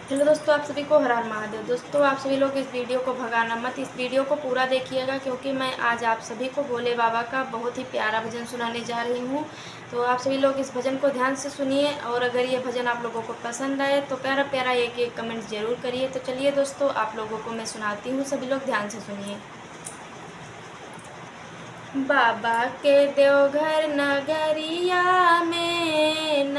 Hello दोस्तों, आप सभी को हर हर महादेव। दोस्तों, आप सभी लोग इस वीडियो को भगाना मत, इस वीडियो को पूरा देखिएगा क्योंकि मैं आज आप सभी को भोले बाबा का बहुत ही प्यारा भजन सुनाने जा रही हूँ। तो आप सभी लोग इस भजन को ध्यान से सुनिए और अगर ये भजन आप लोगों को पसंद आए तो प्यारा प्यारा एक एक कमेंट ज़रूर करिए। तो चलिए दोस्तों, आप लोगों को मैं सुनाती हूँ, सभी लोग ध्यान से सुनिए। बाबा के देवघर नगरिया में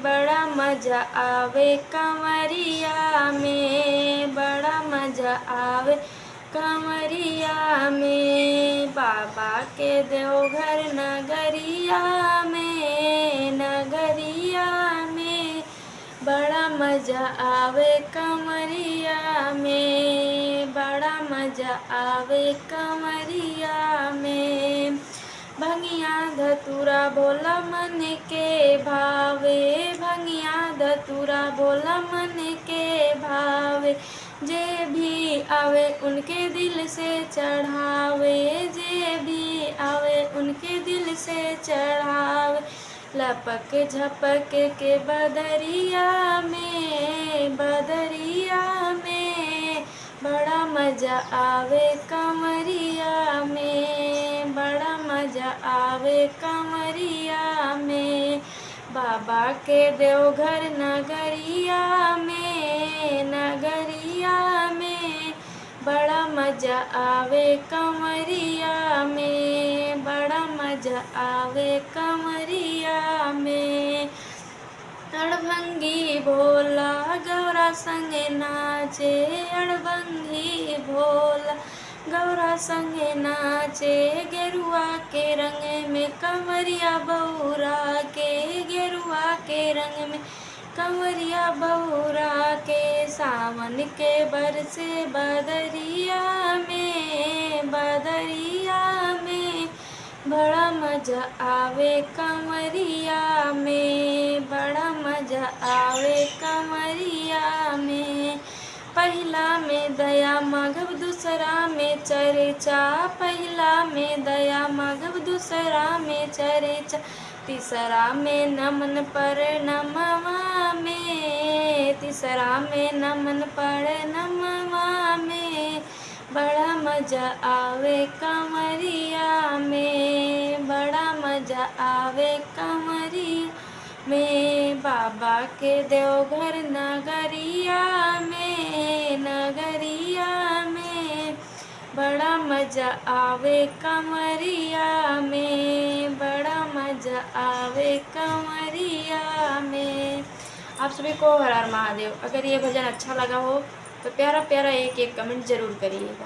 बड़ा मजा आवे कंवरिया में, बड़ा मजा आवे कंवरिया में। बाबा के देवघर नगरिया में बड़ा मजा आवे कंवरिया में, बड़ा मजा आवे कंवरिया में। भंगिया धतूरा भोला मन के भावे, भंगिया धतूरा भोला मन के भावे। जे भी आवे उनके दिल से चढ़ावे, जे भी आवे उनके दिल से चढ़ावे। लपक झपक के बदरिया में बड़ा मजा आवे कंवरिया में, बड़ा मजा आवे कंवरिया में। बाबा के देवघर नगरिया में बड़ा मजा आवे कंवरिया में, बड़ा मजा आवे कंवरिया में। अड़भंगी भोला गौरा संगे नाचे, अड़भंगी भोला गौरा संगे नाचे। गेरुआ के रंग में कंवरिया बौरा के, गेरुआ के रंग में कंवरिया बौरा के। सावन के बरसे बदरिया में बड़ा मजा आवे कंवरिया में, बड़ा मजा आवे कंवरिया में। पहिला में दया माघव दूसरा में चर्चा, पहिला में दया माघव दूसरा में चर्चा। तीसरा में नमन पर नमवा में, तीसरा में नमन पर नमवा में। बड़ा मजा आवे कंवरिया में, बड़ा मजा आवे कंवरिया में। बाबा के देवघर नगरिया में बड़ा मजा आवे कंवरिया में, बड़ा मजा आवे कंवरिया में। आप सभी को हर हर महादेव। अगर ये भजन अच्छा लगा हो तो प्यारा प्यारा एक एक कमेंट ज़रूर करिएगा।